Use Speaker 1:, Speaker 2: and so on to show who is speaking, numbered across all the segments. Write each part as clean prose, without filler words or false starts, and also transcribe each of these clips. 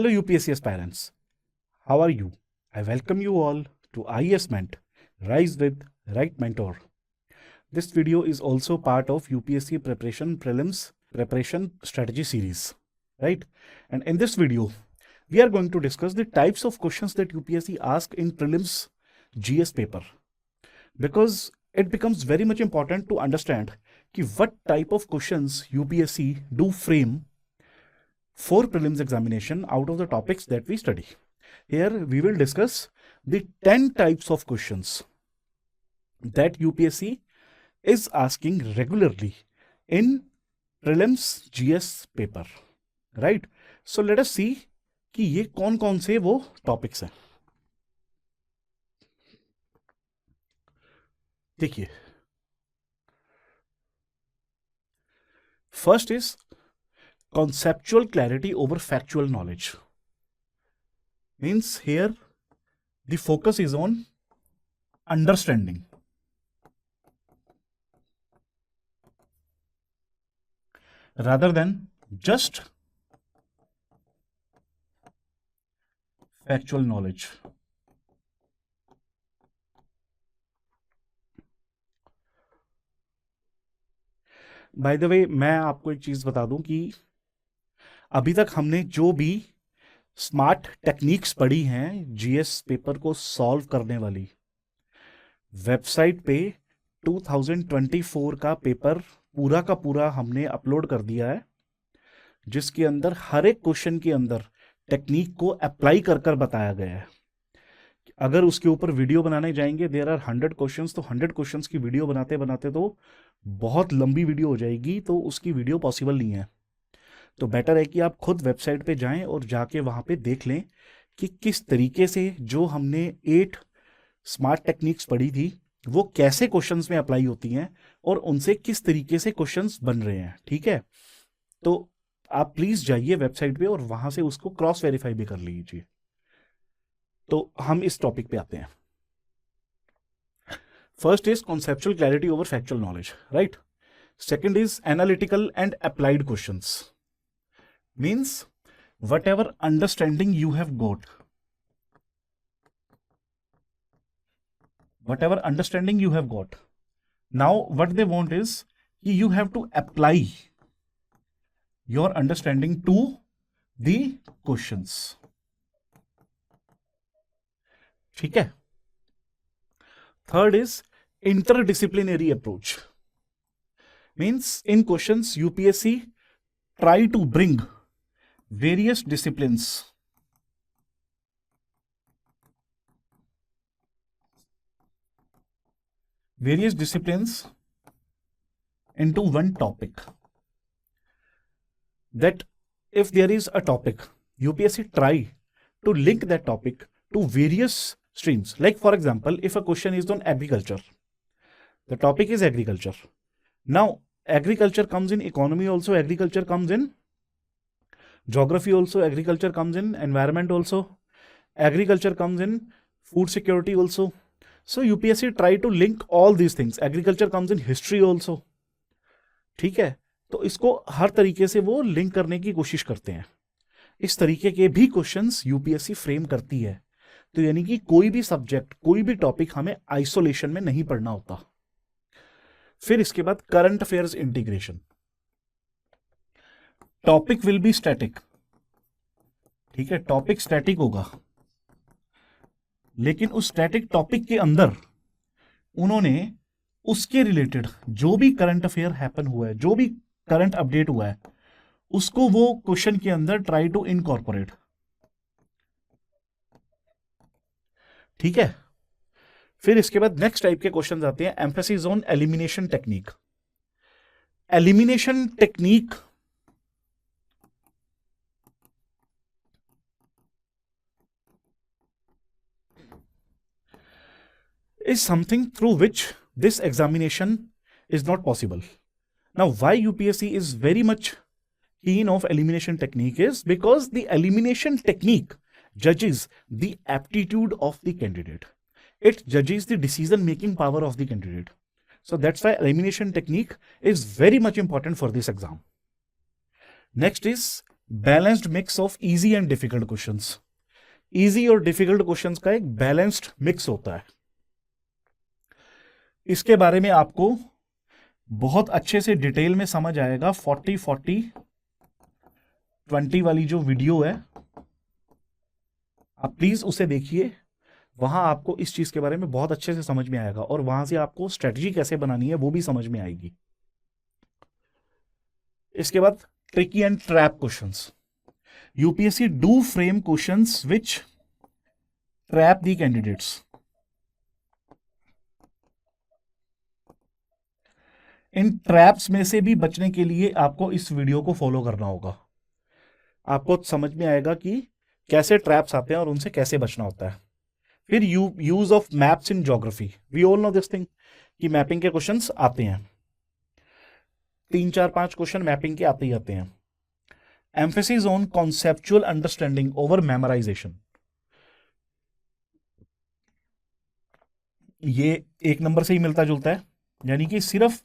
Speaker 1: Hello UPSC aspirants, how are you? I welcome you all to IES Ment, Rise with Right Mentor. This video is also part of UPSC Preparation Prelims Preparation Strategy series, right? And in this video, we are going to discuss the types of questions that UPSC asks in prelims GS paper, because it becomes very much important to understand what type of questions UPSC do frame for prelims examination out of the topics that we study. Here we will discuss the 10 types of questions that UPSC is asking regularly in prelims GS paper, right? So let us see कि ये कौन कौन से वो topics हैं. देखिए, first is conceptual clarity over factual knowledge. Means here the focus is on understanding. Rather than just factual knowledge. By the way, मैं आपको एक चीज बता दूं कि अभी तक हमने जो भी स्मार्ट टेक्निक्स पढ़ी हैं जीएस पेपर को सॉल्व करने वाली, वेबसाइट पे 2024 का पेपर पूरा का पूरा हमने अपलोड कर दिया है, जिसके अंदर हर एक क्वेश्चन के अंदर टेक्निक को अप्लाई कर कर बताया गया है. अगर उसके ऊपर वीडियो बनाने जाएंगे, देयर आर 100 क्वेश्चंस, तो 100 क्वेश्चंस की वीडियो बनाते बनाते तो बहुत लंबी वीडियो हो जाएगी, तो उसकी वीडियो पॉसिबल नहीं है. तो बेटर है कि आप खुद वेबसाइट पे जाएं और जाके वहां पे देख लें कि किस तरीके से जो हमने 8 स्मार्ट टेक्निक्स पढ़ी थी वो कैसे क्वेश्चंस में अप्लाई होती हैं और उनसे किस तरीके से क्वेश्चंस बन रहे हैं. ठीक है, तो आप प्लीज जाइए वेबसाइट पे और वहां से उसको क्रॉस वेरीफाई भी कर लीजिए. तो हम इस टॉपिक पे आते हैं. First is conceptual clarity over factual knowledge, right. Second is analytical and applied questions. Means whatever understanding you have got, now what they want is you have to apply your understanding to the questions. ठीक है. Third is interdisciplinary approach. Means in questions UPSC try to bring various disciplines into one topic. That if there is a topic, UPSC try to link that topic to various streams. Like for example, if a question is on agriculture, the topic is agriculture. Now agriculture comes in economy also, agriculture comes in geography also, agriculture comes in environment also, agriculture comes in food security also. So UPSC try to link all these things. Agriculture comes in history also. ठीक है, तो इसको हर तरीके से वो link करने की कोशिश करते हैं. इस तरीके के भी क्वेश्चंस यूपीएससी फ्रेम करती है. तो यानी कि कोई भी सब्जेक्ट, कोई भी टॉपिक हमें आइसोलेशन में नहीं पढ़ना होता. फिर इसके बाद current affairs integration. Topic will be static. ठीक है, टॉपिक स्टैटिक होगा, लेकिन उस स्टैटिक टॉपिक के अंदर उन्होंने उसके रिलेटेड जो भी करंट अफेयर हैपन हुआ है, जो भी करंट अपडेट हुआ है, उसको वो क्वेश्चन के अंदर ट्राई टू इनकॉर्पोरेट. ठीक है. फिर इसके बाद नेक्स्ट टाइप के क्वेश्चन आते हैं emphasis on elimination technique. Elimination technique is something through which this examination is not possible. Now, why UPSC is very much keen of elimination technique is because the elimination technique judges the aptitude of the candidate. It judges the decision-making power of the candidate. So that's why elimination technique is very much important for this exam. Next is balanced mix of easy and difficult questions. Easy और difficult questions का एक balanced mix होता है। इसके बारे में आपको बहुत अच्छे से डिटेल में समझ आएगा 40-40-20 वाली जो वीडियो है, आप प्लीज उसे देखिए। वहां आपको इस चीज के बारे में बहुत अच्छे से समझ में आएगा और वहां से आपको स्ट्रेटजी कैसे बनानी है वो भी समझ में आएगी। इसके बाद tricky and trap questions. UPSC do frame questions which trap the candidates. In traps में से भी बचने के लिए आपको इस वीडियो को फॉलो करना होगा। आपको समझ में आएगा कि कैसे ट्रैप्स आते हैं और उनसे कैसे बचना होता है। फिर use of maps in geography. We all know this thing कि मैपिंग के क्वेश्चंस आते हैं, 3-4-5 क्वेश्चन मैपिंग के आते ही आते हैं। Emphasis on conceptual understanding over memorisation. ये 1 नंबर से ही मिलता जुलता है, यानी कि सिर्फ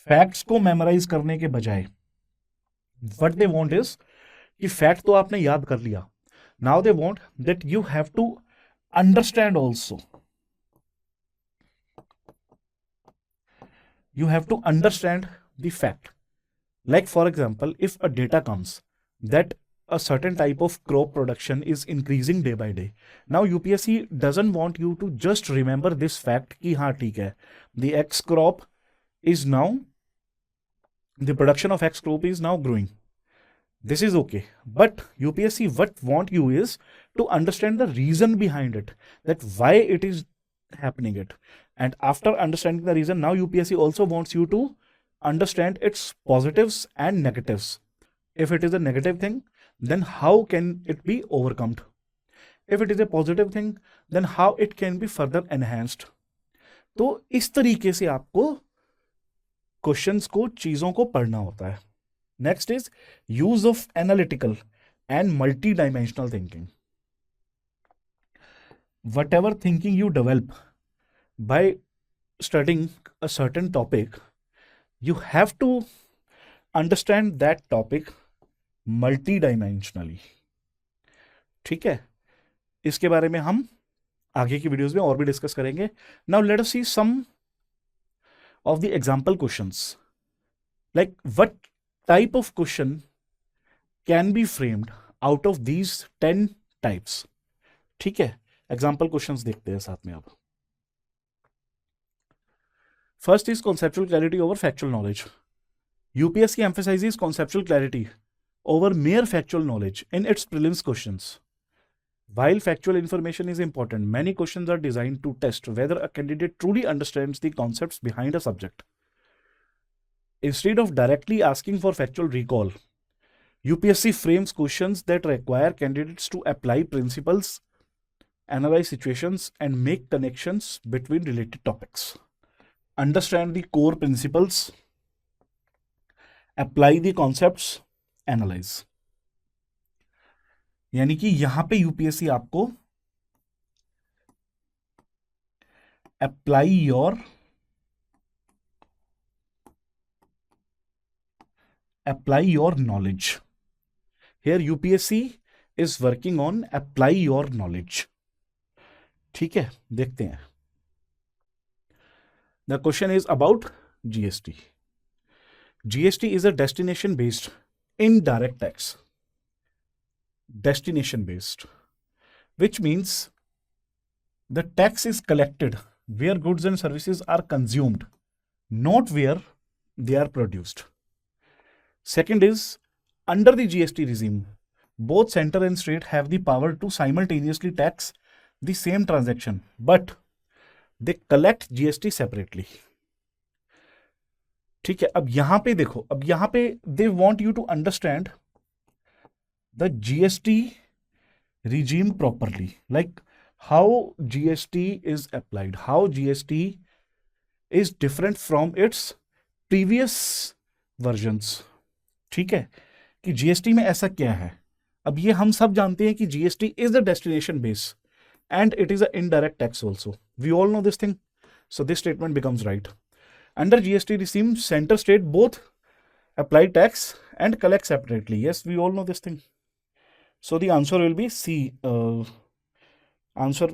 Speaker 1: फैक्ट्स को मेमोराइज करने के बजाय व्हाट दे वांट इज कि फैक्ट तो आपने याद कर लिया, now they want that you have to understand also. You have to understand the fact. Like for example, if a data comes that a certain type of crop production is increasing day by day, now UPSC doesn't want you to just remember this fact कि हाँ ठीक है, the X crop is now, the production of X crop is now growing. This is okay, but UPSC what want you is to understand the reason behind it, that why it is happening it. And after understanding the reason, now UPSC also wants you to understand its positives and negatives. If it is a negative thing, then how can it be overcome? If it is a positive thing, then how it can be further enhanced. तो इस तरीके से आपको questions को, चीजों को पढ़ना होता है। Next is use of analytical and multi dimensional thinking. Whatever thinking you develop by studying a certain topic, you have to understand that topic multidimensionally। ठीक है, इसके बारे में हम आगे की वीडियोस में और भी डिस्कस करेंगे। Now let us see some of the example questions, like what type of question can be framed out of these 10 types. ठीक है, एग्जाम्पल क्वेश्चंस देखते हैं साथ में अब। First is conceptual clarity over factual knowledge. UPSC emphasizes conceptual clarity over mere factual knowledge in its prelims questions. While factual information is important, many questions are designed to test whether a candidate truly understands the concepts behind a subject. Instead of directly asking for factual recall, UPSC frames questions that require candidates to apply principles, analyze situations, and make connections between related topics. Understand the core principles, apply the concepts, analyze. यानी कि यहां पे UPSC आपको apply your knowledge. Here UPSC is working on apply your knowledge. ठीक है, देखते हैं। The question is about GST. GST is a destination based indirect tax. Destination based, which means the tax is collected where goods and services are consumed, not where they are produced. Second is, under the GST regime, both center and state have the power to simultaneously tax the same transaction, but they collect GST separately. ठीक है, अब यहां पे देखो, अब यहां पे they want you to understand the GST regime properly, like how GST is applied, how GST is different from its previous versions. ठीक है, कि GST में ऐसा क्या है। अब ये हम सब जानते हैं कि GST is a destination base and it is an indirect tax also. We all know this thing. So this statement becomes right. Under GST regime, center state both apply tax and collect separately. Yes, we all know this thing. So the answer will be C. Answer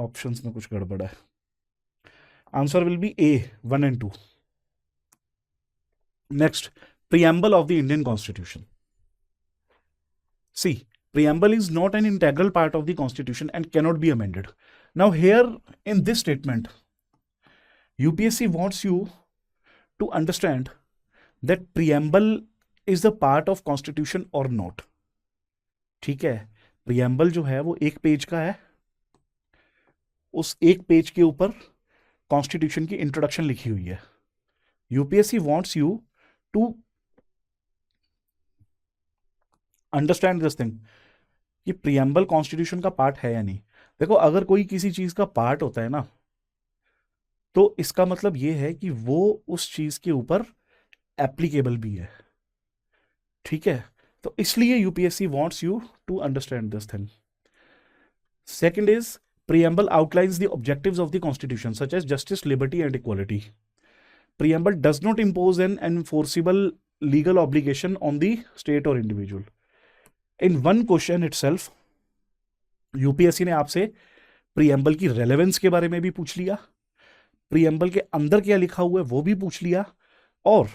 Speaker 1: options में कुछ गड़बड़ है. Answer will be A, 1 and 2. Next, preamble of the Indian Constitution. See, preamble is not an integral part of the Constitution and cannot be amended. Now here in this statement, UPSC wants you to understand that preamble is the part of Constitution or not. ठीक है, preamble जो है वो एक page का है, उस एक पेज के ऊपर कॉन्स्टिट्यूशन की इंट्रोडक्शन लिखी हुई है. UPSC wants you to understand this thing कि प्रियम्बल कॉन्स्टिट्यूशन का पार्ट है या नहीं. देखो, अगर कोई किसी चीज का पार्ट होता है ना, तो इसका मतलब ये है कि वो उस चीज के ऊपर एप्लीकेबल भी है. ठीक है, तो इसलिए UPSC wants you to understand this thing. Second is preamble outlines the objectives of the constitution such as justice, liberty and equality. Preamble does not impose an enforceable legal obligation on the state or individual. In one question itself, UPSC ने आपसे preamble की relevance के बारे में भी पूछ लिया, preamble के अंदर क्या लिखा हुआ है वो भी पूछ लिया, और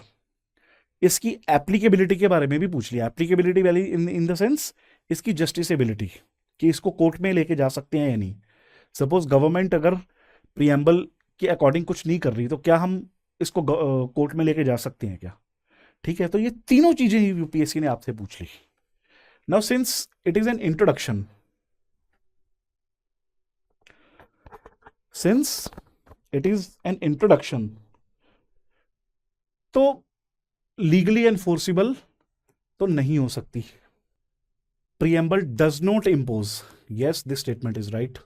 Speaker 1: इसकी applicability के बारे में भी पूछ लिया. applicability वाली in the sense इसकी justiceability, कि इसको कोर्ट में लेके जा सकते हैं या नहीं. सपोज गवर्नमेंट अगर प्रियम्बल के अकॉर्डिंग कुछ नहीं कर रही तो क्या हम इसको कोर्ट में लेके जा सकते हैं क्या? ठीक है, तो ये तीनों चीजें ही यूपीएससी ने आपसे पूछ ली. Now since it is an introduction, तो लीगली एनफोर्सिबल तो नहीं हो सकती. Preamble does not impose. Yes, this statement is right.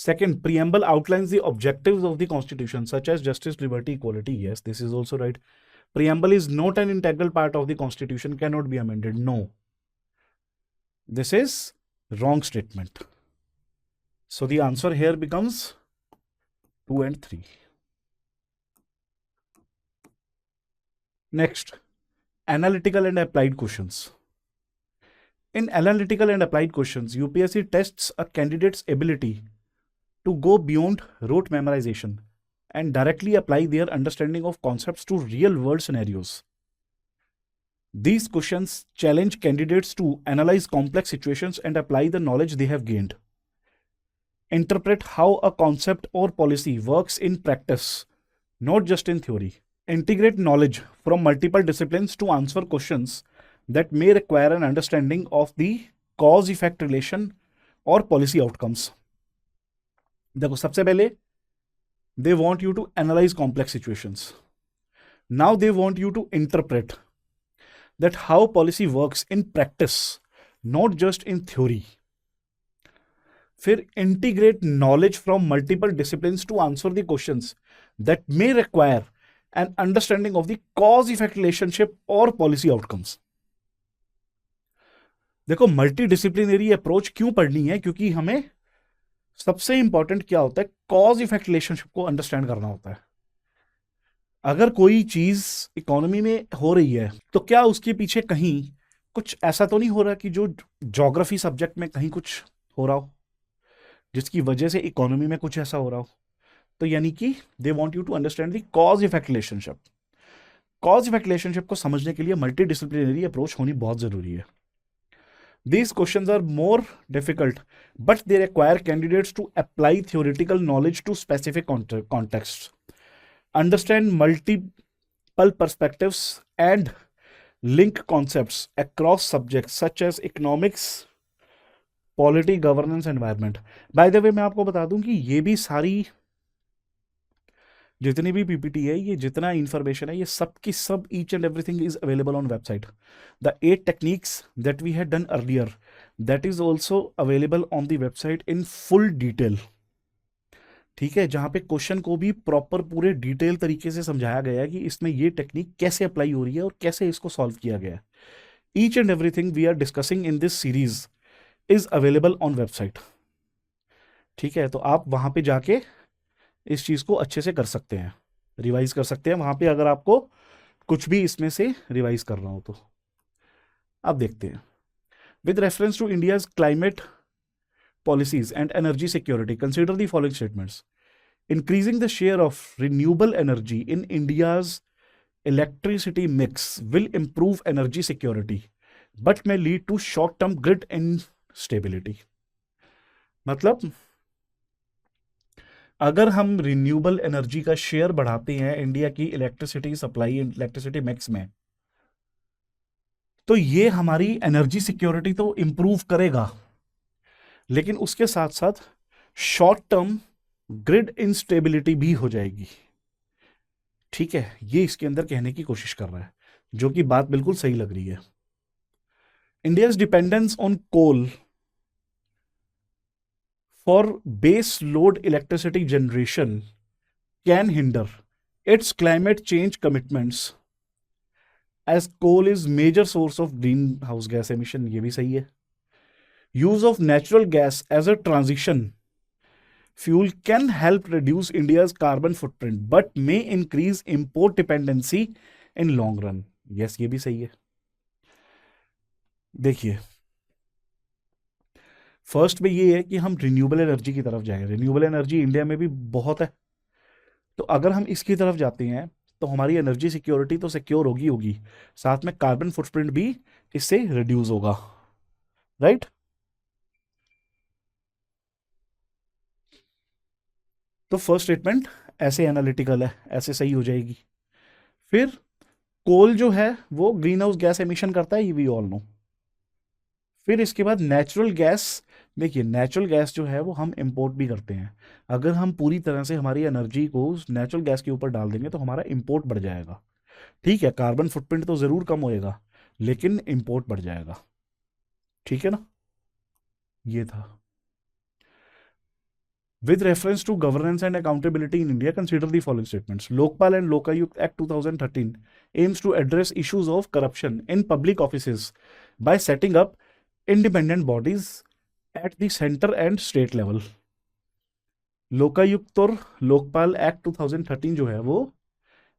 Speaker 1: Second, preamble outlines the objectives of the constitution such as justice, liberty, equality. Yes, this is also right. Preamble is not an integral part of the constitution, cannot be amended. No, this is wrong statement. So the answer here becomes 2 and 3. Next, analytical and applied questions. In analytical and applied questions, UPSC tests a candidate's ability to go beyond rote memorization and directly apply their understanding of concepts to real-world scenarios. These questions challenge candidates to analyze complex situations and apply the knowledge they have gained. Interpret how a concept or policy works in practice, not just in theory. Integrate knowledge from multiple disciplines to answer questions that may require an understanding of the cause-effect relation or policy outcomes. देखो, सबसे पहले they want you to analyze complex situations. Now they want you to interpret that how policy works in practice, not just in theory. फिर integrate knowledge from multiple disciplines to answer the questions that may require an understanding of the cause-effect relationship or policy outcomes. देखो, multidisciplinary approach क्यों पढ़नी है? क्योंकि हमें सबसे important क्या होता है, कॉज इफेक्ट रिलेशनशिप को अंडरस्टैंड करना होता है. अगर कोई चीज इकोनॉमी में हो रही है तो क्या उसके पीछे कहीं कुछ ऐसा तो नहीं हो रहा कि जो ज्योग्राफी सब्जेक्ट में कहीं कुछ हो रहा हो जिसकी वजह से इकोनॉमी में कुछ ऐसा हो रहा हो. तो यानी कि they want you to understand the cause effect relationship. Cause effect relationship को समझने के लिए मल्टीडिसिप्लिनरी अप्रोच होनी बहुत जरूरी है. These questions are more difficult, but they require candidates to apply theoretical knowledge to specific contexts, understand multiple perspectives, and link concepts across subjects such as economics, polity, governance, environment. By the way, मैं आपको बता दूं कि ये भी सारी जितनी भी पीपीटी है, ये जितना इंफॉर्मेशन है, ये सब की सब each and everything is available on website. The 8 techniques that we had done earlier, that is also available on the website in full detail. ठीक है, जहां पे क्वेश्चन को भी प्रॉपर पूरे डिटेल तरीके से समझाया गया है कि इसमें ये टेक्निक कैसे अप्लाई हो रही है और कैसे इसको सॉल्व किया गया है. Each and everything we are discussing in this series is available on website. ठीक है, तो आप वहां पे जाके इस चीज को अच्छे से कर सकते हैं, रिवाइज कर सकते हैं. वहां पे अगर आपको कुछ भी इसमें से रिवाइज कर रहा हूं तो। अब देखते हैं, with reference to India's climate policies and energy security, consider the following statements. Increasing the share of renewable energy in India's electricity mix will improve energy security, but may lead to short-term grid instability. मतलब अगर हम renewable energy का share बढ़ाते हैं India की electricity supply, electricity mix में, तो ये हमारी एनर्जी सिक्योरिटी तो इंप्रूव करेगा, लेकिन उसके साथ साथ शॉर्ट टर्म ग्रिड इंस्टेबिलिटी भी हो जाएगी। ठीक है, ये इसके अंदर कहने की कोशिश कर रहा है, जो कि बात बिल्कुल सही लग रही है। India's dependence on coal for base load electricity generation can hinder its climate change commitments as coal is major source of green house gas emission. ये भी सही है। Use of natural gas as a transition fuel can help reduce India's carbon footprint but may increase import dependency in long run. Yes, ये भी सही है। देखिए, first में ये है कि हम रिन्यूएबल एनर्जी की तरफ जाएंगे। रिन्यूएबल एनर्जी इंडिया में भी बहुत है, तो अगर हम इसकी तरफ जाते हैं तो हमारी एनर्जी सिक्योरिटी तो सिक्योर होगी, साथ में कार्बन फुटप्रिंट भी इससे रिड्यूस होगा, राइट। तो फर्स्ट स्टेटमेंट ऐसे एनालिटिकल है, ऐसे सही हो जाएगी। फिर कोल जो है वो ग्रीन हाउस गैस एमिशन करता है, ये वी ऑल नो। फिर इसके बाद नेचुरल गैस, देखिए नेचुरल गैस जो है वो हम इंपोर्ट भी करते हैं। अगर हम पूरी तरह से हमारी एनर्जी को नेचुरल गैस के ऊपर डाल देंगे तो हमारा इंपोर्ट बढ़ जाएगा। ठीक है, कार्बन फुटप्रिंट तो ज़रूर कम होएगा, लेकिन इंपोर्ट बढ़ जाएगा। ठीक है ना, ये था। With reference to governance and accountability in India, consider the following statements. Lokpal and Lokayukt Act 2013 aims to address issues of corruption in public offices by setting up independent bodies at the center and state level. Lokayukta और Lokpal act 2013 जो है वो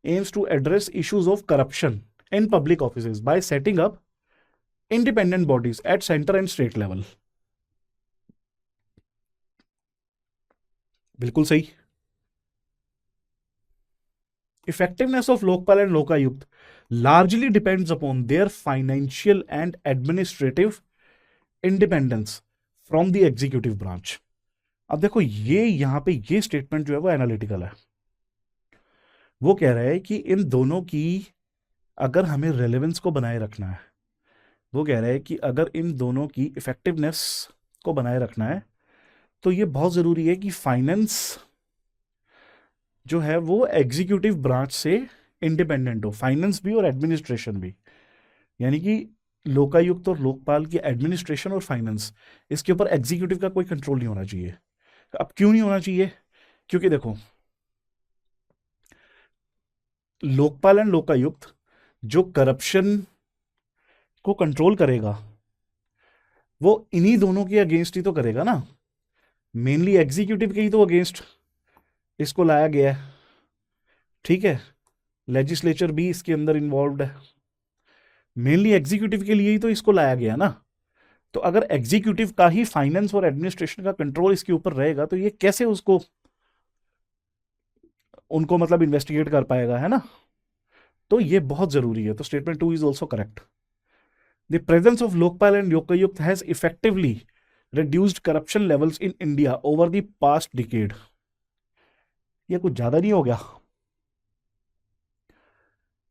Speaker 1: aims to address issues of corruption in public offices by setting up independent bodies at center and state level. बिल्कुल सही। Effectiveness of Lokpal and Lokayukt largely depends upon their financial and administrative independence from the executive branch. अब देखो, ये यहां पे ये statement जो है वो एनालिटिकल है। वो कह रहा है कि इन दोनों की अगर हमें रेलेवेंस को बनाए रखना है, वो कह रहा है कि अगर इन दोनों की इफेक्टिवनेस को बनाए रखना है तो ये बहुत ज़रूरी है कि फाइनेंस जो है वो एग्जीक्यूटिव ब्रांच से इंडिपेंडेंट हो, फाइनेंस भी और एडमिनिस्ट्रेशन भी। यानी कि लोकायुक्त और लोकपाल की एडमिनिस्ट्रेशन और फाइनेंस, इसके ऊपर एग्जीक्यूटिव का कोई कंट्रोल नहीं होना चाहिए। अब क्यों नहीं होना चाहिए? क्योंकि देखो, लोकपाल एंड लोकायुक्त जो करप्शन को कंट्रोल करेगा वो इन्हीं दोनों के अगेंस्ट ही तो करेगा ना, मेनली एग्जीक्यूटिव के ही तो अगेंस्ट इसको लाया गया है। ठीक है, लेजिस्लेचर भी इसके अंदर इन्वॉल्व है, मेनली एग्जीक्यूटिव के लिए ही तो इसको लाया गया ना। तो अगर एग्जीक्यूटिव का ही फाइनेंस और एडमिनिस्ट्रेशन का कंट्रोल इसके ऊपर रहेगा तो ये कैसे उसको उनको मतलब इन्वेस्टिगेट कर पाएगा, है ना। तो ये बहुत जरूरी है। तो statement 2 is also correct. The presence of Lokpal and Lokayukta has effectively reduced corruption levels in India over the past decade. ये कुछ ज्यादा नहीं हो गया?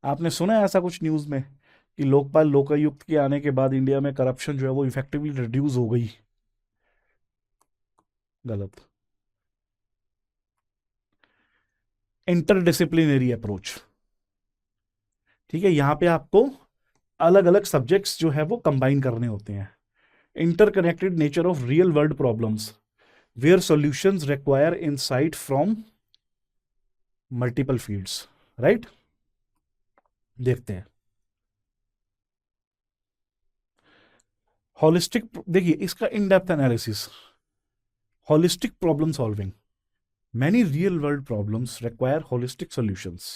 Speaker 1: आपने सुना है ऐसा कुछ न्यूज में कि लोकपाल लोकायुक्त के आने के बाद इंडिया में करप्शन जो है वो इफेक्टिवली रिड्यूस हो गई? गलत। Interdisciplinary approach. ठीक है, यहां पे आपको अलग अलग सब्जेक्ट्स जो है वो कंबाइन करने होते हैं। interconnected nature of real world problems where solutions require insight from multiple fields, right? देखते हैं होलिस्टिक, देखिए इसका in depth analysis. Holistic problem solving, many real world problems require holistic solutions.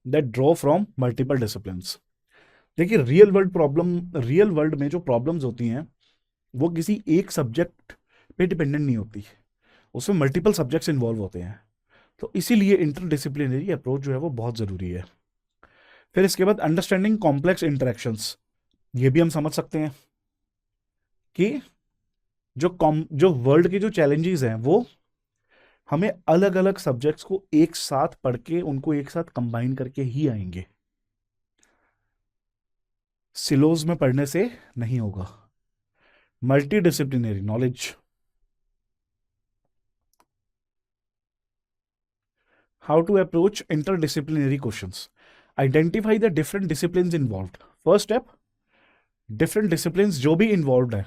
Speaker 1: That draw from multiple disciplines. देखिए, real world में जो problems होती हैं वो किसी एक सब्जेक्ट पे डिपेंडेंट नहीं होती, उसमें मल्टीपल सब्जेक्ट्स इन्वॉल्व होते हैं। तो इसीलिए इंटरडिसिप्लिनरी अप्रोच जो है वो बहुत ज़रूरी है। फिर इसके बाद अंडरस्टैंडिंग कॉम्प्लेक्स इंटरेक्शंस, ये भी हम समझ सकते हैं कि जो वर्ल्ड के जो चैलेंजेस हैं वो हमें अलग अलग सब्जेक्ट्स को एक साथ पढ़ के उनको एक साथ कंबाइन करके ही आएंगे, सिलोज में पढ़ने से नहीं होगा। Multi disciplinary knowledge, how to approach interdisciplinary questions, identify the different disciplines involved. First step, different disciplines जो भी इन्वॉल्व्ड है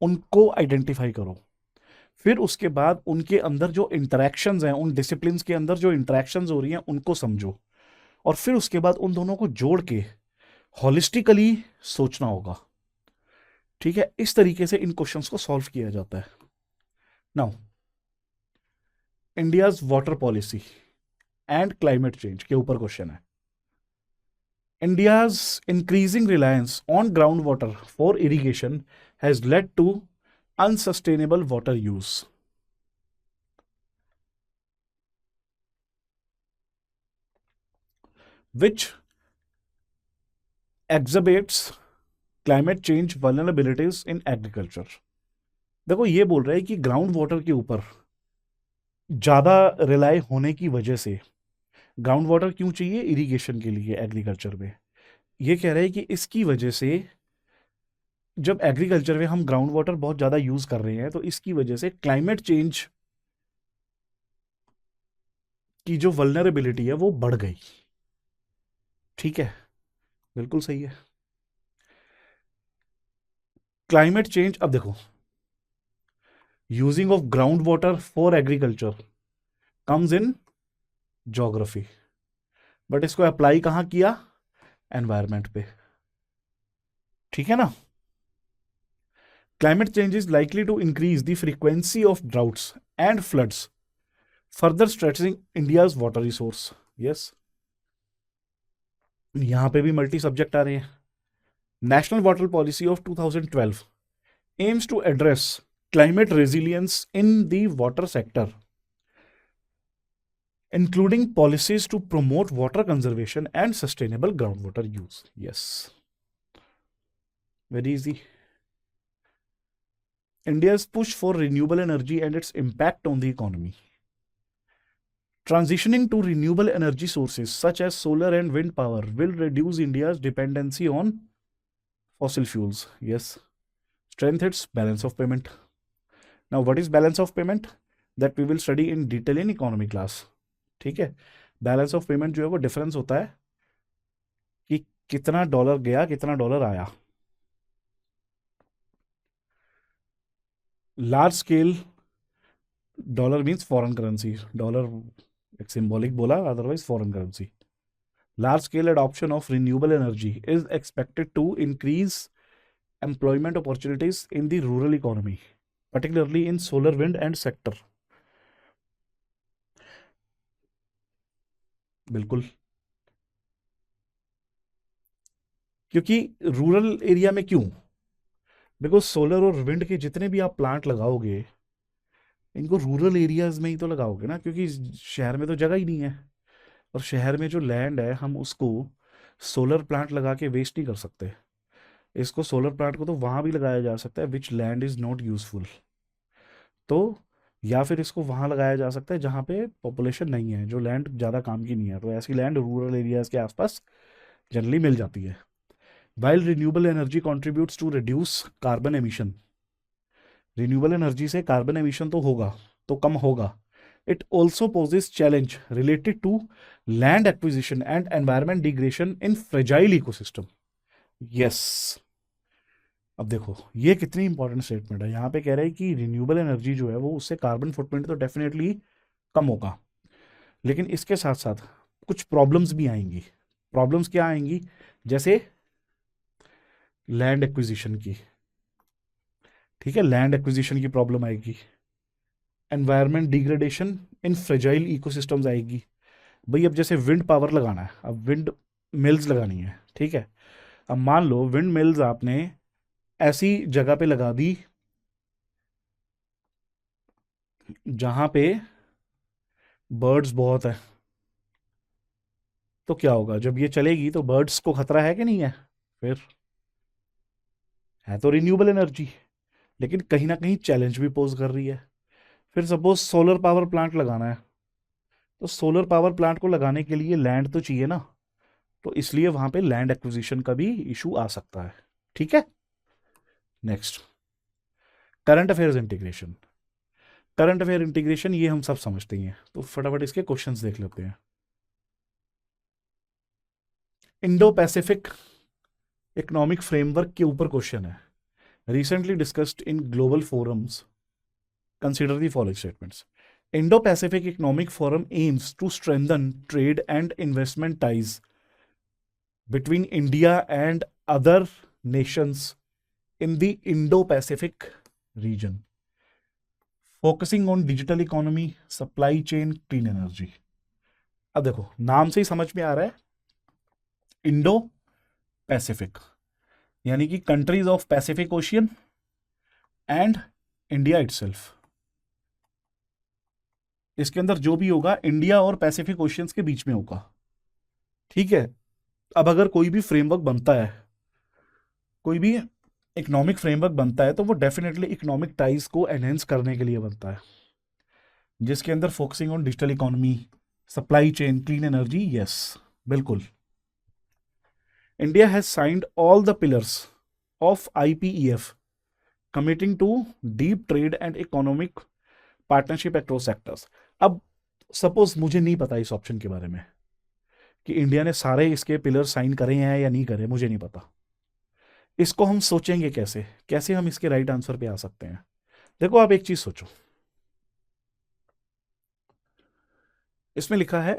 Speaker 1: उनको आइडेंटिफाई करो। फिर उसके बाद उनके अंदर जो इंटरेक्शंस हैं, उन डिसिप्लिन्स के अंदर जो इंटरेक्शंस हो रही हैं उनको समझो, और फिर उसके बाद उन दोनों को जोड़ के हॉलिस्टिकली सोचना होगा। ठीक है, इस तरीके से इन क्वेश्चंस को सॉल्व किया जाता है। Now, India's water policy and climate change के ऊपर क्वेश्चन है। India's increasing reliance on ground water for irrigation has led to unsustainable water use. which exacerbates climate change vulnerabilities in agriculture। देखो, ये बोल रहा है कि ग्राउंड वाटर के ऊपर ज़्यादा रिलाय होने की वजह से, ग्राउंड वाटर क्यों चाहिए इरिगेशन के लिए एग्रीकल्चर में, ये कह रहे हैं कि इसकी वजह से जब एग्रीकल्चर में हम ग्राउंड वाटर बहुत ज़्यादा यूज़ कर रहे हैं तो इसकी वजह से क्लाइमेट चेंज की जो वल्नरेबिलिटी है वो बढ़ गई। ठीक है, बिल्कुल सही है। क्लाइमेट चेंज, अब देखो, using of ground water for agriculture comes in geography, but इसको अप्लाई कहाँ किया, एनवायरमेंट पे। ठीक है ना। Climate change is likely to increase the frequency of droughts and floods, further stretching India's water resource. Yes, यहां पे भी मल्टी सब्जेक्ट आ रहे हैं। National water policy of 2012 aims to address climate resilience in the water sector, including policies to promote water conservation and sustainable groundwater use. Yes, very easy. India's push for renewable energy and its impact on the economy. Transitioning to renewable energy sources such as solar and wind power will reduce India's dependency on fossil fuels. Yes, strengthen its balance of payment. Now, what is balance of payment? That we will study in detail in economy class. ठीक है, balance of payment जो है वो difference होता है कि कितना dollar गया कितना डॉलर आया। Large scale, dollar means foreign currency, dollar एक सिंबॉलिक बोला, otherwise foreign currency. Large scale adoption of renewable energy is expected to increase employment opportunities in the rural economy, particularly in solar wind and sector। बिल्कुल, क्योंकि rural area में क्यों, because solar और wind के जितने भी आप प्लांट लगाओगे इनको रूरल एरियाज में ही तो लगाओगे ना, क्योंकि शहर में तो जगह ही नहीं है, और शहर में जो लैंड है हम उसको सोलर प्लांट लगा के वेस्ट नहीं कर सकते। इसको सोलर प्लांट को तो वहां भी लगाया जा सकता है विच लैंड इज नॉट यूजफुल, तो या फिर इसको वहां लगाया जा सकता है जहां पे पॉपुलेशन नहीं है, जो लैंड ज़्यादा काम की नहीं है, तो ऐसी लैंड रूरल एरियाज के आसपास जनरली मिल जाती है। While renewable energy contributes to reduce carbon emission, renewable energy से कार्बन एमिशन तो होगा, तो कम होगा। It also poses challenge related to land acquisition and environment degradation in fragile ecosystem. Yes, अब देखो ये कितनी इंपॉर्टेंट स्टेटमेंट है। यहाँ पे कह रहे हैं कि रिन्यूएबल एनर्जी जो है वो उससे कार्बन फुटप्रिंट तो डेफिनेटली कम होगा, लेकिन इसके साथ साथ कुछ प्रॉब्लम्स भी आएंगी। प्रॉब्लम्स क्या आएंगी, जैसे लैंड एक्विजिशन की, ठीक है, लैंड एक्विजिशन की प्रॉब्लम आएगी, environment degradation in fragile ecosystems आएगी, भाई अब जैसे विंड पावर लगाना है, अब विंड मिल्स लगानी है, ठीक है। अब मान लो विंड मिल्स आपने ऐसी जगह पे लगा दी जहां पे बर्ड्स बहुत है, तो क्या होगा? जब ये चलेगी तो बर्ड्स को खतरा है कि नहीं है? फिर है तो रिन्यूएबल एनर्जी, लेकिन कहीं ना कहीं चैलेंज भी पोज कर रही है। फिर सपोज सोलर पावर प्लांट लगाना है, तो सोलर पावर प्लांट को लगाने के लिए लैंड तो चाहिए ना, तो इसलिए वहां पे लैंड एक्विजिशन का भी इशू आ सकता है। ठीक है। Next, current affairs integration. Current affair integration ये हम सब समझते ही हैं, तो फटाफट इसके क्वेश्चंस देख लेते हैं। इंडो पैसिफिक इकोनॉमिक फ्रेमवर्क के ऊपर क्वेश्चन है। Recently discussed in global forums, consider the following statements. Indo-Pacific Economic Forum aims to strengthen trade and investment ties between India and other nations in the Indo-Pacific region, focusing on digital economy, supply chain, clean energy. अब देखो नाम से ही समझ में आ रहा है, Indo Pacific यानी कि countries of Pacific ocean and India itself. इसके अंदर जो भी होगा इंडिया और पैसिफिक ओशियंस के बीच में होगा। ठीक है। अब अगर कोई भी फ्रेमवर्क बनता है, कोई भी इकोनॉमिक फ्रेमवर्क बनता है, तो वो डेफिनेटली इकोनॉमिक टाइज को एनहेंस करने के लिए बनता है, जिसके अंदर focusing on digital economy, supply chain, clean energy. Yes, बिल्कुल। India has signed all the pillars of IPEF, committing to deep trade and economic partnership across sectors. अब सपोज मुझे नहीं पता इस ऑप्शन के बारे में कि इंडिया ने सारे इसके पिलर साइन करे हैं या नहीं करे, मुझे नहीं पता। इसको हम सोचेंगे कैसे, कैसे हम इसके राइट आंसर पे आ सकते हैं। देखो आप एक चीज सोचो, इसमें लिखा है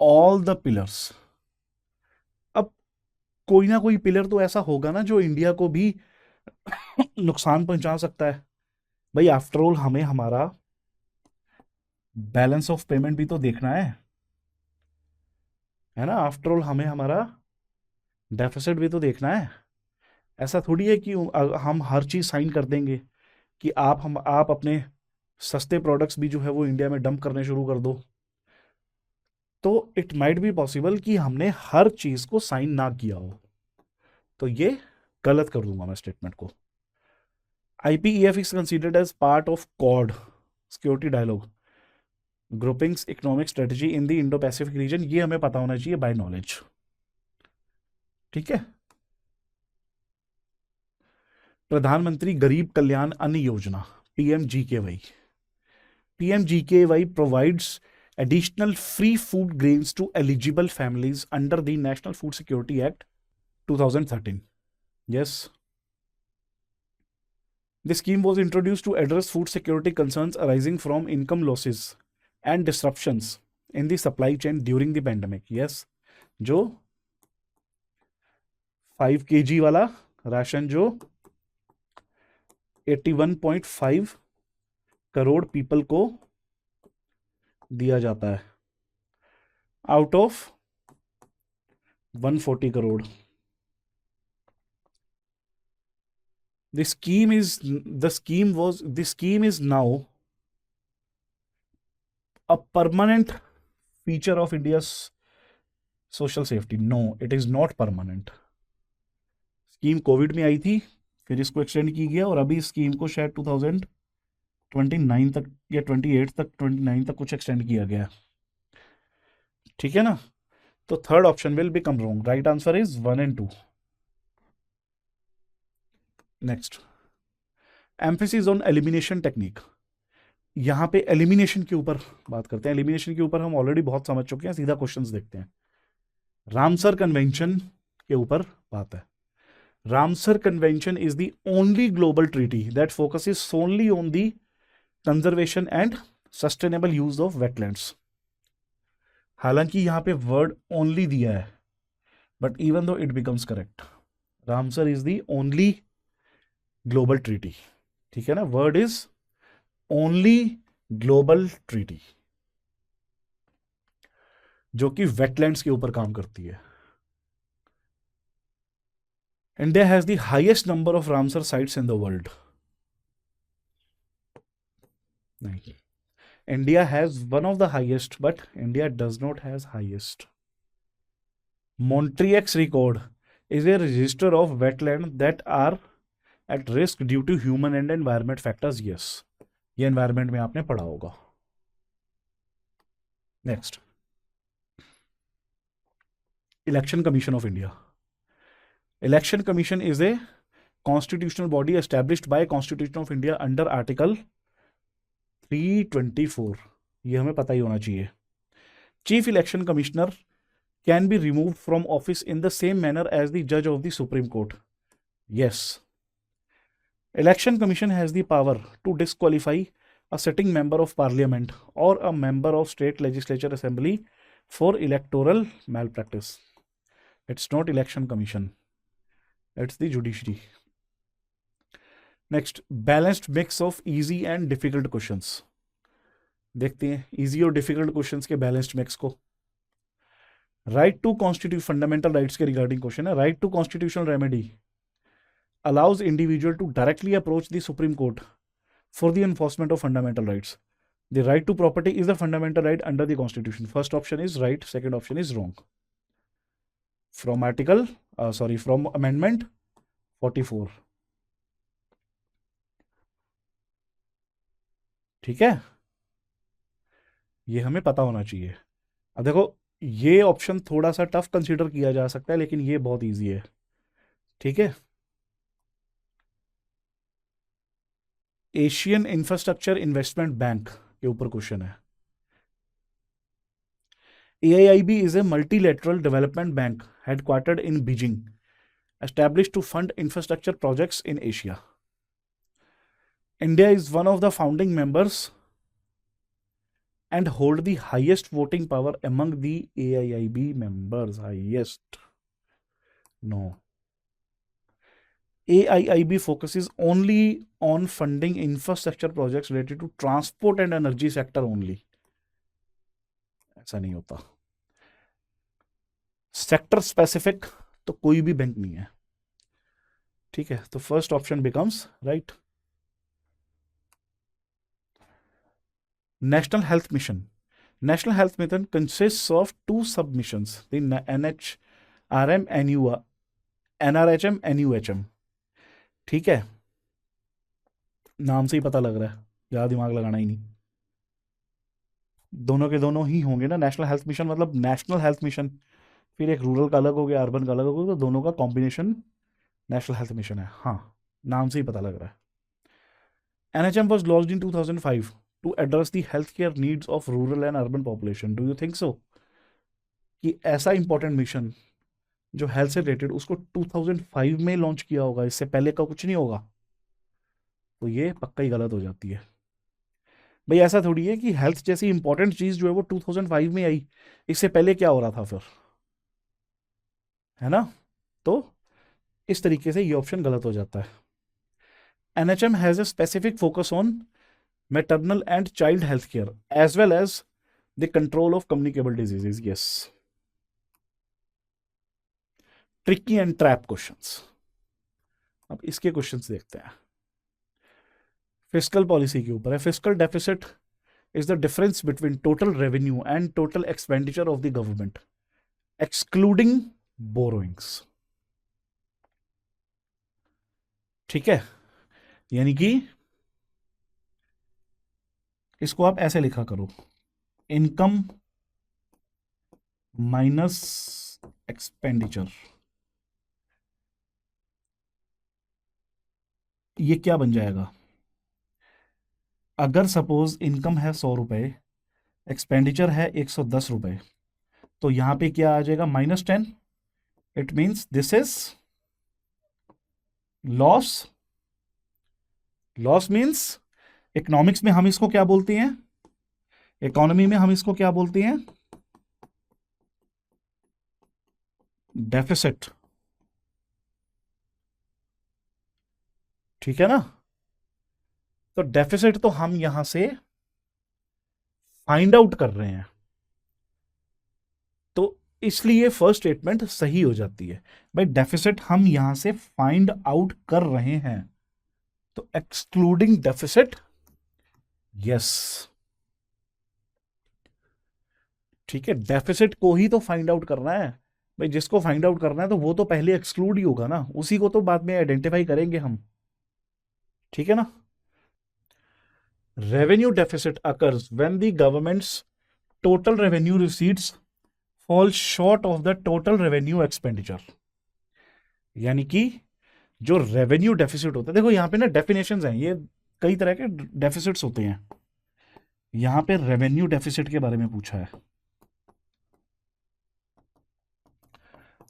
Speaker 1: ऑल द पिलर्स। अब कोई ना कोई पिलर तो ऐसा होगा ना जो इंडिया को भी नुकसान पहुंचा सकता है। भाई आफ्टर ऑल हमें हमारा बैलेंस ऑफ पेमेंट भी तो देखना है ना। आफ्टर ऑल हमें हमारा डेफिसिट भी तो देखना है। ऐसा थोड़ी है कि हम हर चीज साइन कर देंगे कि आप अपने सस्ते प्रोडक्ट्स भी जो है वो इंडिया में डंप करने शुरू कर दो। तो इट माइट बी पॉसिबल कि हमने हर चीज को साइन ना किया हो, तो ये गलत कर दूंगा मैं स्टेटमेंट को। IPEF is considered as part of Quad security dialogue groupings economic strategy in the Indo Pacific region. ये हमें पता होना चाहिए बाय नॉलेज। ठीक है। प्रधानमंत्री गरीब कल्याण अन्न योजना, PMGKY। PMGKY provides additional free food grains to eligible families under the National Food Security Act 2013. Yes. The scheme was introduced to address food security concerns arising from income losses and disruptions in the supply chain during the pandemic. Yes. जो 5 kg वाला ration जो 81.5 crore people को दिया जाता है out of 140 crore. The scheme is now a permanent feature of India's social safety. No, it is not permanent. Scheme Covid में आई थी, फिर इसको एक्सटेंड की गया, और अभी स्कीम को शायद 2029 तक या 29 तक कुछ एक्सटेंड किया गया। ठीक है ना। तो third option will become wrong. Right answer is 1 and 2। Next, emphasis on elimination technique. यहां पे एलिमिनेशन के ऊपर बात करते हैं। एलिमिनेशन के ऊपर हम ऑलरेडी बहुत समझ चुके हैं, सीधा क्वेश्चंस देखते हैं। रामसर कन्वेंशन के ऊपर बात है। Ramsar convention is the only global treaty that focuses solely on the conservation and sustainable use of wetlands. हालांकि यहां पे वर्ड ओनली दिया है, but even though it becomes correct, Ramsar is the only global treaty. ठीक है ना, word is only global treaty. जो कि वेटलैंड्स के ऊपर काम करती है। India has the highest number of Ramsar sites in the world. नहीं, India has one of the highest, but India does not has highest. Montreux record is a register of wetland that are at risk due to human and environment factors. Yes, ये environment में आपने पढ़ा होगा। Next, Election Commission of India. Election Commission is a constitutional body established by Constitution of India under Article 324. ये हमें पता ही होना चाहिए। Chief Election Commissioner can be removed from office in the same manner as the judge of the Supreme Court. Yes. Election Commission has the power to disqualify a sitting member of parliament or a member of state legislature assembly for electoral malpractice. It's not Election Commission. It's the judiciary. Next, balanced mix of easy and difficult questions. देखते हैं easy और difficult questions के balanced mix को। Right to constitute fundamental rights के regarding question है। Right to constitutional remedy allows individual to directly approach the Supreme Court for the enforcement of fundamental rights. The right to property is the fundamental right under the constitution. First option is right, second option is wrong. From amendment 44। ठीक है, ये हमें पता होना चाहिए। अब देखो, ये ऑप्शन थोड़ा सा टफ कंसीडर किया जा सकता है, लेकिन ये बहुत इजी है। ठीक है, एशियन इंफ्रास्ट्रक्चर इन्वेस्टमेंट बैंक के ऊपर क्वेश्चन है। AIIB is a multilateral development bank headquartered in Beijing, established to fund infrastructure projects in Asia. India is one of the founding members and hold the highest voting power among the AIIB members. Highest? No. AIIB focuses only on funding infrastructure projects related to transport and energy sector only. ऐसा नहीं होता। Sector specific तो कोई भी bank नहीं है। ठीक है, तो first option becomes right. National health mission. National health mission consists of two submissions, the NHRM NRHM NUHM। ठीक है, नाम से ही पता लग रहा है, ज़्यादा दिमाग लगाना ही नहीं। दोनों के दोनों ही होंगे ना। नेशनल हेल्थ मिशन मतलब नेशनल हेल्थ मिशन, फिर एक रूरल का अलग हो गया, अर्बन का अलग हो गया, तो दोनों का कॉम्बिनेशन नेशनल हेल्थ मिशन है। हाँ, नाम से ही पता लग रहा है। NHM was launched in 2005 to address the healthcare needs of rural and urban population. Do you think so? कि ऐसा इंपॉर्टेंट मिशन जो हेल्थ से रिलेटेड उसको 2005 में लॉन्च किया होगा, इससे पहले का कुछ नहीं होगा, तो ये पक्का ही गलत हो जाती है। भाई ऐसा थोड़ी है कि हेल्थ जैसी इंपॉर्टेंट चीज जो है वो 2005 में आई, इससे पहले क्या हो रहा था फिर, है ना। तो इस तरीके से ये ऑप्शन गलत हो जाता है। NHM has a specific focus on maternal and child health care as well as the control of communicable diseases. Yes. Tricky and trap questions. अब इसके क्वेश्चंस देखते हैं। फिस्कल पॉलिसी के ऊपर है। Fiscal deficit is the difference between total revenue and total expenditure of the government excluding borrowings. ठीक है, यानी कि इसको आप ऐसे लिखा करो, इनकम माइनस एक्सपेंडिचर। ये क्या बन जाएगा, अगर सपोज इनकम है 100 रुपए, एक्सपेंडिचर है 110 रुपए, तो यहां पे क्या आ जाएगा, -10। It means this is loss. Loss means economics में हम इसको क्या बोलते हैं, इकोनॉमी में हम इसको क्या बोलते हैं, डेफिसिट। ठीक है ना। तो डेफिसिट तो हम यहां से फाइंड आउट कर रहे हैं, इसलिए फर्स्ट स्टेटमेंट सही हो जाती है। भाई डेफिसिट हम यहां से फाइंड आउट कर रहे हैं, तो एक्सक्लूडिंग डेफिसिट, यस, ठीक है, डेफिसिट को ही तो फाइंड आउट करना है। भाई जिसको फाइंड आउट करना है तो वो तो पहले एक्सक्लूड ही होगा ना, उसी को तो बाद में आइडेंटिफाई करेंगे हम, ठीक है ना। Revenue deficit occurs when the governments total revenue receipts fall short of the total revenue expenditure. यानी कि जो रेवेन्यू डेफिसिट होता है, देखो यहां पे ना डेफिनेशंस हैं, ये कई तरह के डेफिसिट्स होते हैं। यहां पे रेवेन्यू डेफिसिट के बारे में पूछा है,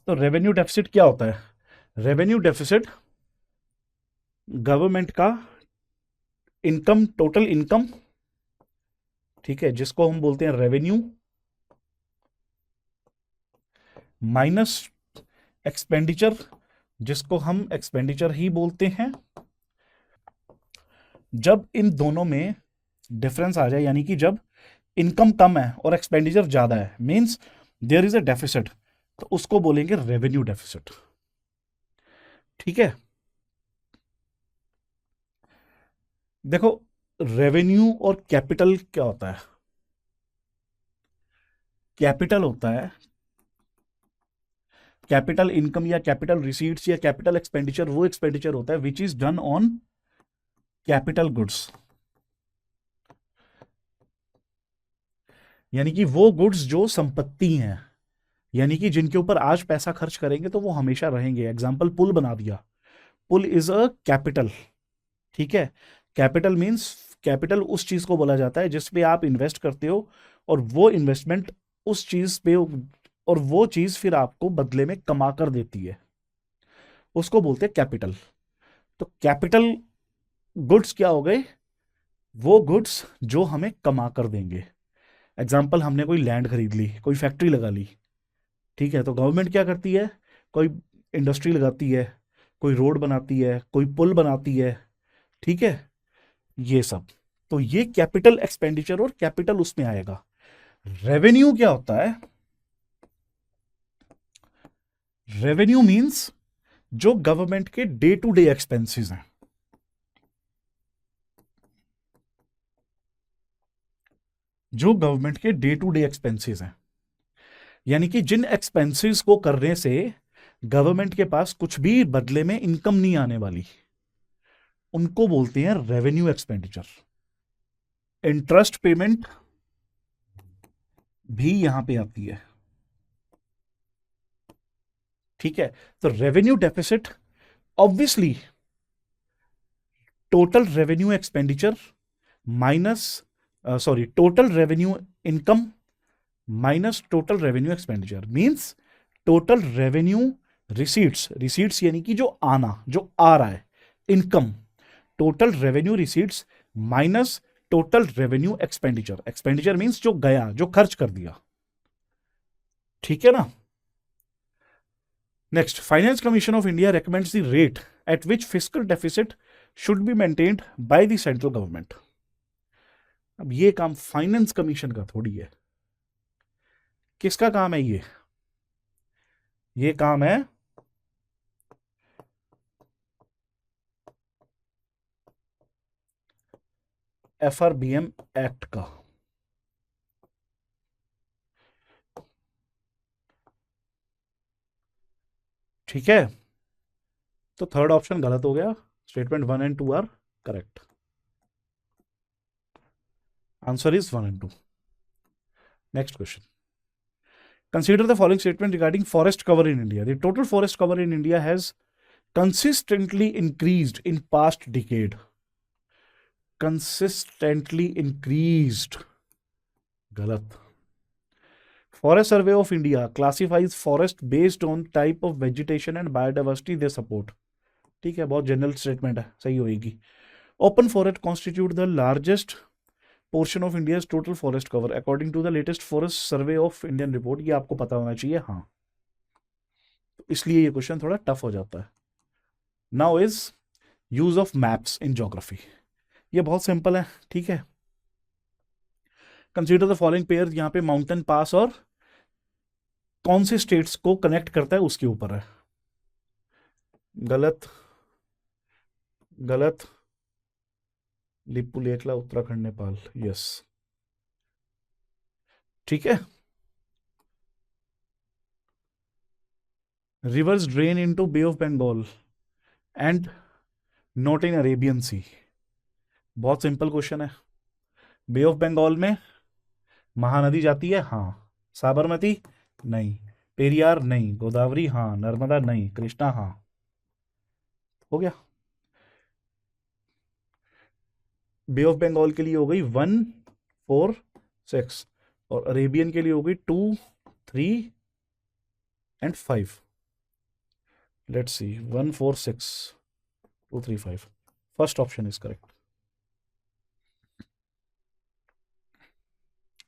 Speaker 1: तो रेवेन्यू डेफिसिट क्या होता है? रेवेन्यू डेफिसिट गवर्नमेंट का इनकम, टोटल इनकम, ठीक है, जिसको हम बोलते हैं रेवेन्यू, माइनस एक्सपेंडिचर, जिसको हम एक्सपेंडिचर ही बोलते हैं। जब इन दोनों में डिफरेंस आ जाए, यानी कि जब इनकम कम है और एक्सपेंडिचर ज्यादा है, means there is a deficit, तो उसको बोलेंगे रेवेन्यू डेफिसिट, ठीक है। देखो रेवेन्यू और कैपिटल क्या होता है? कैपिटल होता है, कैपिटल इनकम या कैपिटल रिसीट्स या कैपिटल एक्सपेंडिचर, वो एक्सपेंडिचर होता है which is done on capital goods, यानी कि वो गुड्स जो संपत्ति हैं, यानी कि जिनके ऊपर आज पैसा खर्च करेंगे तो वो हमेशा रहेंगे। एग्जाम्पल पुल बना दिया, पुल इज अ कैपिटल, ठीक है। कैपिटल मींस, कैपिटल उस चीज को बोला जाता है जिस पे आप इन्वेस्ट करते हो और वो इन्वेस्टमेंट उस चीज पे, और वो चीज फिर आपको बदले में कमा कर देती है, उसको बोलते हैं कैपिटल। तो कैपिटल गुड्स क्या हो गए? वो गुड्स जो हमें कमा कर देंगे। एग्जाम्पल, हमने कोई लैंड खरीद ली, कोई फैक्ट्री लगा ली, ठीक है, तो गवर्नमेंट क्या करती है? कोई इंडस्ट्री लगाती है, कोई रोड बनाती है, कोई पुल बनाती है, ठीक है, ये सब। तो ये कैपिटल एक्सपेंडिचर और कैपिटल उसमें आएगा। रेवेन्यू क्या होता है? रेवेन्यू मींस जो गवर्नमेंट के डे टू डे एक्सपेंसेस हैं, जो गवर्नमेंट के डे टू डे एक्सपेंसेस हैं, यानी कि जिन एक्सपेंसेस को करने से गवर्नमेंट के पास कुछ भी बदले में इनकम नहीं आने वाली, उनको बोलते हैं रेवेन्यू एक्सपेंडिचर। इंटरेस्ट पेमेंट भी यहां पे आती है, ठीक है। तो revenue deficit obviously total revenue expenditure minus, sorry, total revenue income minus total revenue expenditure, means total revenue receipts, receipts यानी कि जो आना, जो आ रहा है, income, total revenue receipts minus total revenue expenditure, expenditure means जो गया, जो खर्च कर दिया, ठीक है ना। Next, finance commission of India recommends the rate at which fiscal deficit should be maintained by the central government. अब ये काम फाइनेंस कमीशन का थोड़ी है, किसका काम है ये काम है FRBM एक्ट का, ठीक है। तो थर्ड ऑप्शन गलत हो गया, statement 1 and 2 are correct, answer is 1 and 2। Next question, consider the following statement regarding forest cover in India. The total forest cover in India has consistently increased in past decade. Consistently increased, गलत। Forest Survey of India classifies forest based on type of vegetation and biodiversity they support. ठीक है, बहुत general statement है, सही होएगी। Open forest constitute the largest portion of India total forest cover according to the latest forest survey of Indian report. ये आपको पता होना चाहिए, हाँ, तो इसलिए ये क्वेश्चन थोड़ा टफ हो जाता है। Now is use of maps in geography, ये बहुत सिंपल है, ठीक है। कंसीडर द फॉलोइंग पेयर, यहां पे माउंटेन पास और कौन से स्टेट्स को कनेक्ट करता है उसके ऊपर है। गलत, गलत। लिपुलेखला उत्तराखंड नेपाल, यस, ठीक है। Rivers drain into Bay of Bengal and not in Arabian Sea. बहुत सिंपल क्वेश्चन है। बे ऑफ बंगाल में महानदी जाती है, हाँ। साबरमती नहीं, पेरियार नहीं, गोदावरी हाँ, नर्मदा नहीं, कृष्णा हाँ। हो गया। बे ऑफ बंगाल के लिए हो गई 1, 4, 6 और अरेबियन के लिए हो गई 2, 3 and 5। Let's see, 1, 4, 6, 2, 3, 5। First option is correct.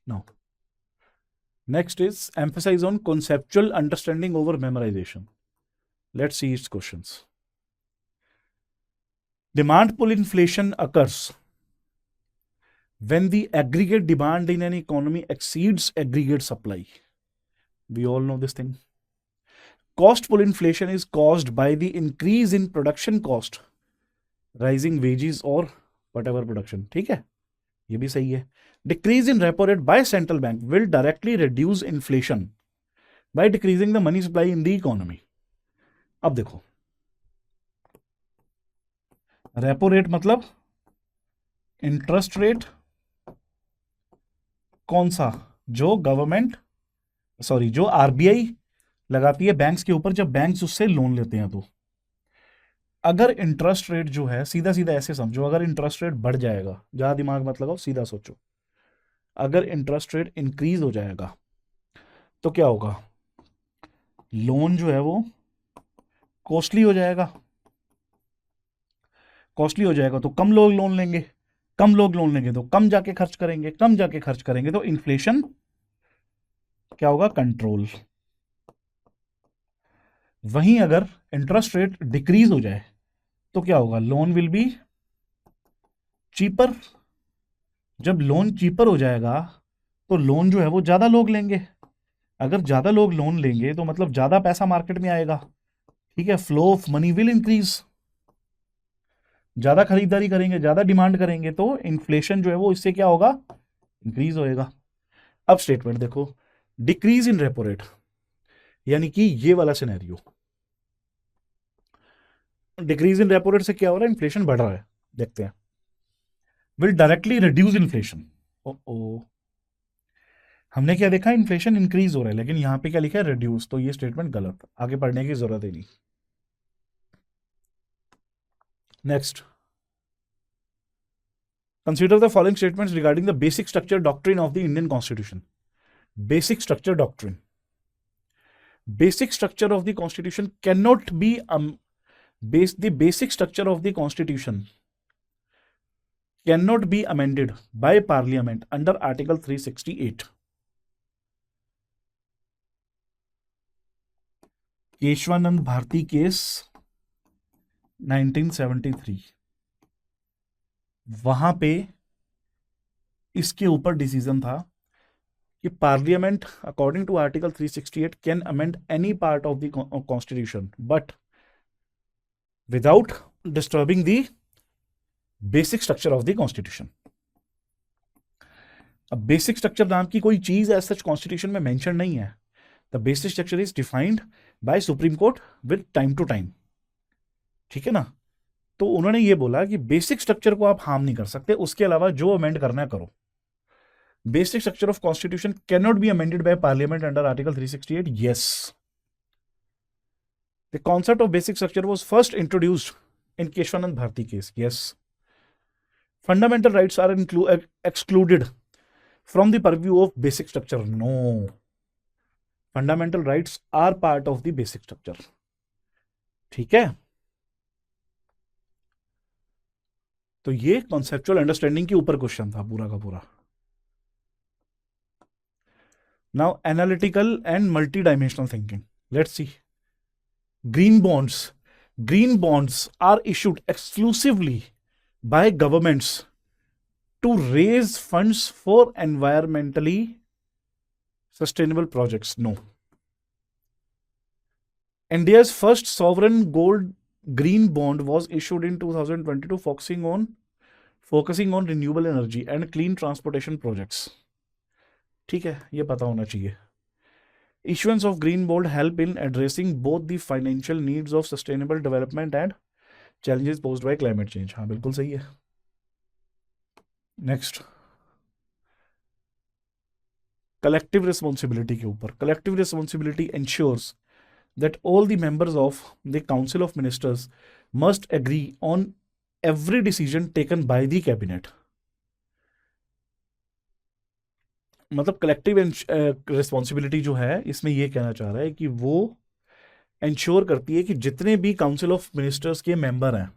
Speaker 1: Now next is emphasize on conceptual understanding over memorization. Let's see its questions. Demand pull inflation occurs when the aggregate demand in an economy exceeds aggregate supply. We all know this thing. Cost pull inflation is caused by the increase in production cost, rising wages or whatever production. ठीक है, ये भी सही है। Decrease in repo rate by central bank will directly reduce inflation by decreasing the money supply in the economy. अब देखो, repo rate मतलब interest rate कौन सा, जो गवर्नमेंट जो आरबीआई लगाती है बैंक्स के ऊपर जब बैंक्स उससे लोन लेते हैं। तो अगर इंटरेस्ट रेट जो है, सीधा सीधा ऐसे समझो, अगर इंटरेस्ट रेट बढ़ जाएगा, ज्यादा दिमाग मत लगाओ, सीधा सोचो, अगर इंटरेस्ट रेट इंक्रीज हो जाएगा तो क्या होगा, लोन जो है वो कॉस्टली हो जाएगा। कॉस्टली हो जाएगा तो कम लोग लोन लेंगे, कम लोग लोन लेंगे तो कम जाके खर्च करेंगे, कम जाके खर्च करेंगे तो इन्फ्लेशन क्या होगा, कंट्रोल। वहीं अगर इंटरेस्ट रेट डिक्रीज हो जाए तो क्या होगा, लोन विल बी चीपर। जब लोन चीपर हो जाएगा तो लोन जो है वो ज्यादा लोग लेंगे। अगर ज्यादा लोग लोन लेंगे तो मतलब ज्यादा पैसा मार्केट में आएगा, ठीक है, flow of money will increase. ज्यादा खरीदारी करेंगे, ज्यादा डिमांड करेंगे तो इन्फ्लेशन जो है वो इससे क्या होगा, इंक्रीज होएगा। अब स्टेटमेंट देखो, डिक्रीज इन रेपो रेट, यानी कि ये वाला scenario, decrease in repo rate से क्या हो रहा है, इन्फ्लेशन बढ़ रहा है। देखते हैं, विल डायरेक्टली रिड्यूस इन्फ्लेशन। ओ हमने क्या देखा, इन्फ्लेशन इंक्रीज हो रहा है, लेकिन यहां पे क्या लिखा है, रिड्यूस, तो ये स्टेटमेंट गलत, आगे पढ़ने की जरूरत ही नहीं। Next, consider the following statements regarding the basic structure doctrine of the Indian Constitution. Basic structure doctrine. Basic structure of the Constitution cannot be the basic structure of the Constitution cannot be amended by Parliament under Article 368. Kesavananda Bharati case 1973, वहां पे इसके ऊपर decision था कि parliament according to article 368 can amend any part of the constitution but without disturbing the basic structure of the constitution. अब basic structure नाम की कोई चीज एज सच कॉन्स्टिट्यूशन में मेंशन नहीं है। The basic structure is defined by Supreme Court with time to time, ठीक है ना। तो उन्होंने ये बोला कि बेसिक स्ट्रक्चर को आप हार्म नहीं कर सकते, उसके अलावा जो अमेंड करना है करो। Basic structure of constitution can not be amended by parliament under article 368, yes. The concept of basic structure was first introduced in Keshwanand Bharti case, yes. Fundamental rights are excluded from the purview of basic structure, no. Fundamental rights are part of the basic structure, ठीक है। तो ये conceptual understanding के ऊपर question था पूरा का पूरा। Now analytical and multi dimensional thinking, let's see. Green bonds are issued exclusively by governments to raise funds for environmentally sustainable projects, no. India's first sovereign gold green bond was issued in 2022, focusing on renewable energy and clean transportation projects. ठीक है, ये पता होना चाहिए. Issuance of green bond help in addressing both the financial needs of sustainable development and challenges posed by climate change. हाँ, बिल्कुल सही है. नेक्स्ट, कलेक्टिव रिस्पॉन्सिबिलिटी के ऊपर. Collective responsibility ensures that all the members of the Council of Ministers must agree on every decision taken by the cabinet. मतलब collective responsibility जो है, इसमें ये कहना चाह रहा है कि वो इंश्योर करती है कि जितने भी काउंसिल ऑफ मिनिस्टर्स के मेंबर हैं,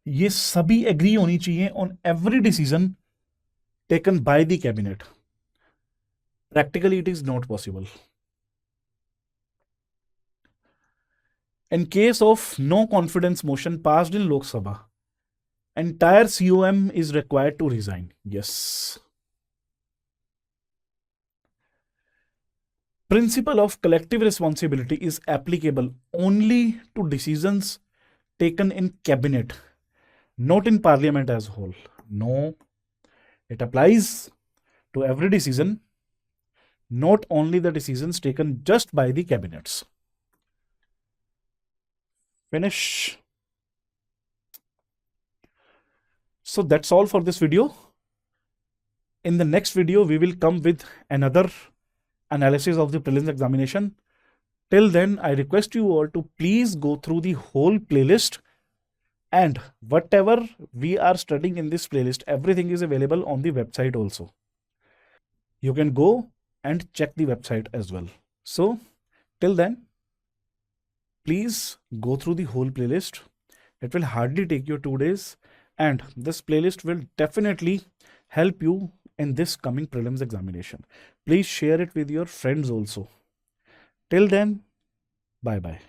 Speaker 1: ये सभी एग्री होनी चाहिए on every decision taken by the cabinet. Practically it is not possible. In case of no confidence motion passed in Lok Sabha, entire COM is required to resign. Yes. Principle of collective responsibility is applicable only to decisions taken in cabinet, not in parliament as whole. No, it applies to every decision, not only the decisions taken just by the cabinets. Finish. So that's all for this video. In the next video, we will come with another analysis of the prelims examination. Till then, I request you all to please go through the whole playlist, and whatever we are studying in this playlist, everything is available on the website also. You can go and check the website as well. So till then, please go through the whole playlist. It will hardly take you 2 days, and this playlist will definitely help you in this coming prelims examination. Please share it with your friends also. Till then, bye bye.